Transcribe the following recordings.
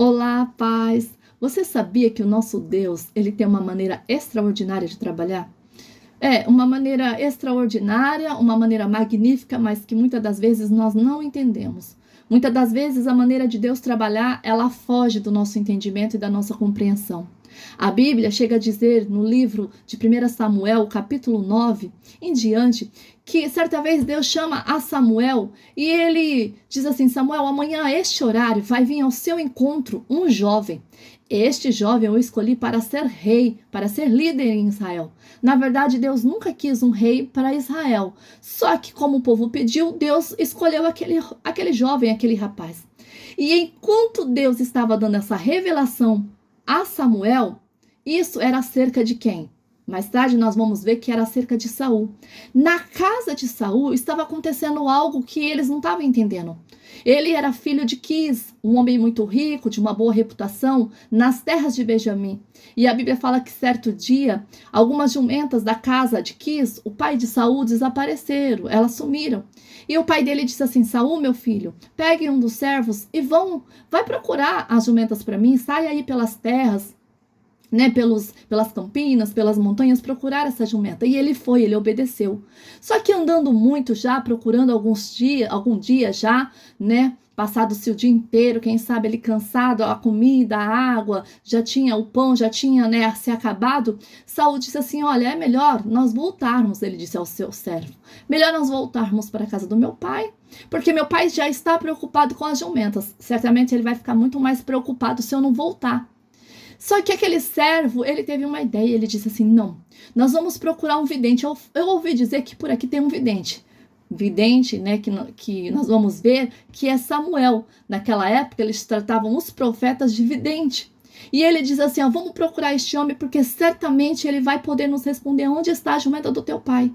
Olá, paz! Você sabia que o nosso Deus, ele tem uma maneira extraordinária de trabalhar? Uma maneira extraordinária, uma maneira magnífica, mas que muitas das vezes nós não entendemos. Muitas das vezes a maneira de Deus trabalhar, ela foge do nosso entendimento e da nossa compreensão. A Bíblia chega a dizer no livro de 1 Samuel, capítulo 9, em diante, que certa vez Deus chama a Samuel e ele diz assim: Samuel, amanhã a este horário vai vir ao seu encontro um jovem. Este jovem eu escolhi para ser rei, para ser líder em Israel. Na verdade, Deus nunca quis um rei para Israel. Só que como o povo pediu, Deus escolheu aquele jovem, aquele rapaz. E enquanto Deus estava dando essa revelação a Samuel, isso era acerca de quem? Mais tarde nós vamos ver que era acerca de Saul. Na casa de Saul estava acontecendo algo que eles não estavam entendendo. Ele era filho de Quis, um homem muito rico, de uma boa reputação, nas terras de Benjamim. E a Bíblia fala que certo dia, algumas jumentas da casa de Quis, o pai de Saul, desapareceram, elas sumiram. E o pai dele disse assim: Saul, meu filho, pegue um dos servos e vai procurar as jumentas para mim, sai aí pelas terras, né, pelas campinas, pelas montanhas, procurar essa jumenta. E ele foi, ele obedeceu. Só que andando muito já, procurando algum dia já, né, passado-se o dia inteiro, quem sabe ele cansado, a comida, a água, já tinha o pão, já tinha, né, se acabado. Saul disse assim: olha, é melhor nós voltarmos, ele disse ao seu servo. Melhor nós voltarmos para a casa do meu pai, porque meu pai já está preocupado com as jumentas. Certamente ele vai ficar muito mais preocupado se eu não voltar. Só que aquele servo, ele teve uma ideia, ele disse assim: não, nós vamos procurar um vidente. Eu ouvi dizer que por aqui tem um vidente. Vidente, né, que nós vamos ver que é Samuel. Naquela época, eles tratavam os profetas de vidente. E ele diz assim: vamos procurar este homem, porque certamente ele vai poder nos responder onde está a jumenta do teu pai.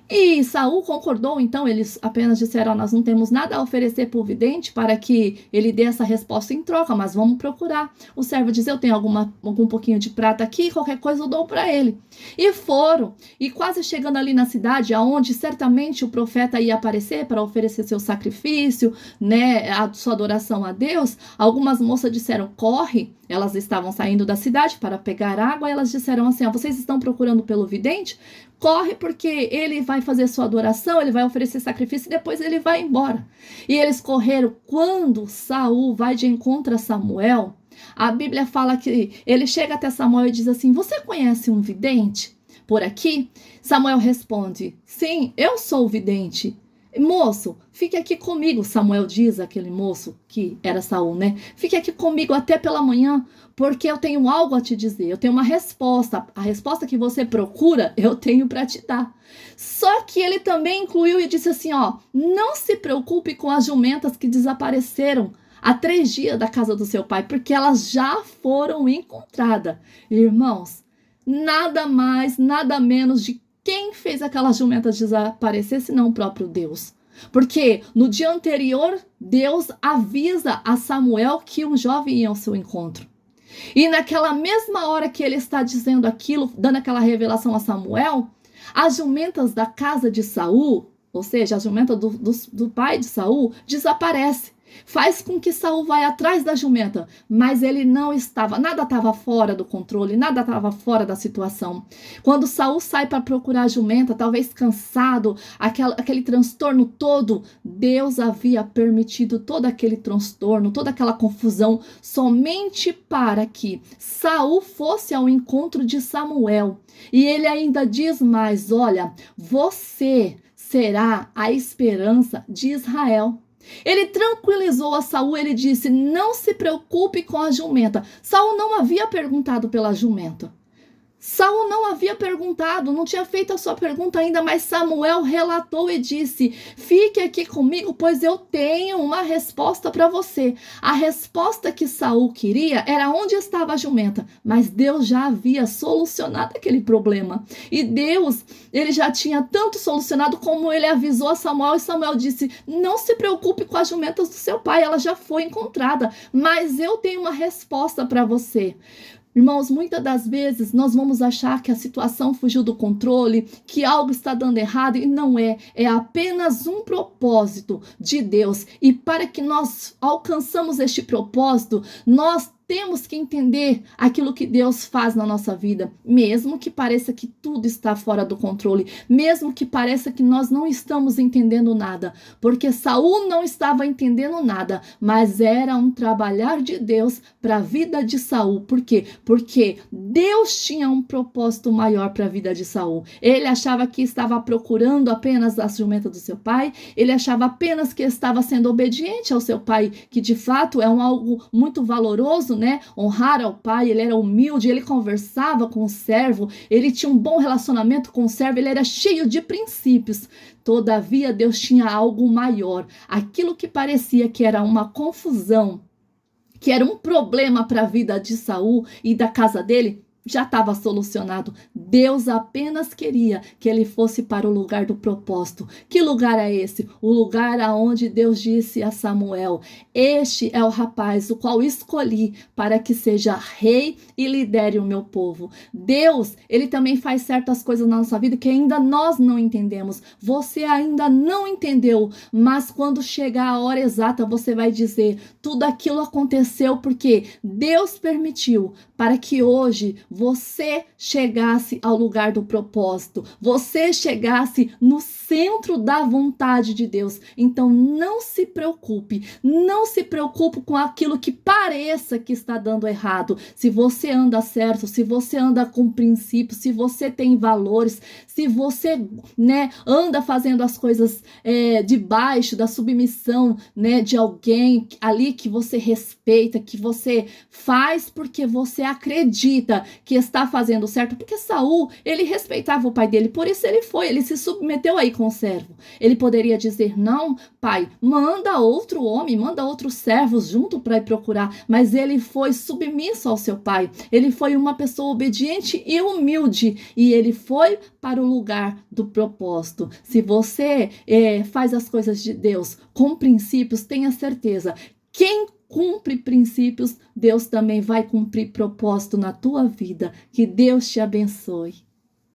E Saul concordou, então eles apenas disseram: nós não temos nada a oferecer por vidente para que ele dê essa resposta em troca, mas vamos procurar. O servo diz: eu tenho algum pouquinho de prata aqui, qualquer coisa eu dou para ele. E foram, e quase chegando ali na cidade, aonde certamente o profeta ia aparecer para oferecer seu sacrifício, né, a sua adoração a Deus, algumas moças disseram: corre. Elas estavam saindo da cidade para pegar água, e elas disseram assim: vocês estão procurando pelo vidente? Corre, porque ele vai fazer sua adoração, ele vai oferecer sacrifício e depois ele vai embora. E eles correram. Quando Saul vai de encontro a Samuel, a Bíblia fala que ele chega até Samuel e diz assim: você conhece um vidente por aqui? Samuel responde: sim, eu sou o vidente. Moço, fique aqui comigo, Samuel diz àquele moço, que era Saul, né? Fique aqui comigo até pela manhã, porque eu tenho algo a te dizer, eu tenho uma resposta. A resposta que você procura, eu tenho para te dar. Só que ele também incluiu e disse assim: não se preocupe com as jumentas que desapareceram há 3 dias da casa do seu pai, porque elas já foram encontradas. Irmãos, nada mais, nada menos de quem fez aquelas jumentas desaparecer, senão o próprio Deus. Porque no dia anterior, Deus avisa a Samuel que um jovem ia ao seu encontro. E naquela mesma hora que ele está dizendo aquilo, dando aquela revelação a Samuel, as jumentas da casa de Saul, ou seja, a jumenta do pai de Saul, desaparece. Faz com que Saul vá atrás da jumenta, mas ele não estava, nada estava fora do controle, nada estava fora da situação. Quando Saul sai para procurar a jumenta, talvez cansado, aquele transtorno todo, Deus havia permitido todo aquele transtorno, toda aquela confusão, somente para que Saul fosse ao encontro de Samuel. E ele ainda diz mais: olha, você será a esperança de Israel. Ele tranquilizou a Saul, ele disse: não se preocupe com a jumenta. Saul não havia perguntado pela jumenta. Saul não havia perguntado, não tinha feito a sua pergunta ainda, mas Samuel relatou e disse: fique aqui comigo, pois eu tenho uma resposta para você. A resposta que Saul queria era onde estava a jumenta, mas Deus já havia solucionado aquele problema. E Deus, ele já tinha tanto solucionado como ele avisou a Samuel, e Samuel disse: não se preocupe com as jumentas do seu pai, ela já foi encontrada, mas eu tenho uma resposta para você. Irmãos, muitas das vezes nós vamos achar que a situação fugiu do controle, que algo está dando errado, e não é. É apenas um propósito de Deus. E para que nós alcançamos este propósito, nós temos que entender aquilo que Deus faz na nossa vida, mesmo que pareça que tudo está fora do controle, mesmo que pareça que nós não estamos entendendo nada, porque Saul não estava entendendo nada, mas era um trabalhar de Deus para a vida de Saul. Por quê? Porque Deus tinha um propósito maior para a vida de Saul. Ele achava que estava procurando apenas a jumenta do seu pai, ele achava apenas que estava sendo obediente ao seu pai, que de fato é algo muito valoroso, né? Honrar ao pai. Ele era humilde, ele conversava com o servo, ele tinha um bom relacionamento com o servo, ele era cheio de princípios. Todavia, Deus tinha algo maior. Aquilo que parecia que era uma confusão, que era um problema para a vida de Saul e da casa dele, já estava solucionado. Deus apenas queria que ele fosse para o lugar do propósito. Que lugar é esse? O lugar aonde Deus disse a Samuel: este é o rapaz o qual escolhi para que seja rei e lidere o meu povo. Deus, ele também faz certas coisas na nossa vida que ainda nós não entendemos. Você ainda não entendeu, mas quando chegar a hora exata, você vai dizer: tudo aquilo aconteceu porque Deus permitiu, para que hoje você chegasse ao lugar do propósito, você chegasse no centro da vontade de Deus. Então não se preocupe com aquilo que pareça que está dando errado. Se você anda certo, se você anda com princípios, se você tem valores, se você, anda fazendo as coisas debaixo da submissão, de alguém ali que você respeita, que você faz porque você acredita que está fazendo certo, porque Saul, ele respeitava o pai dele, por isso ele se submeteu aí com o servo. Ele poderia dizer: não, pai, manda outro homem, manda outros servos junto para ir procurar, mas ele foi submisso ao seu pai, ele foi uma pessoa obediente e humilde, e ele foi para o lugar do propósito. Se você faz as coisas de Deus com princípios, tenha certeza, quem cumpre princípios, Deus também vai cumprir propósito na tua vida. Que Deus te abençoe.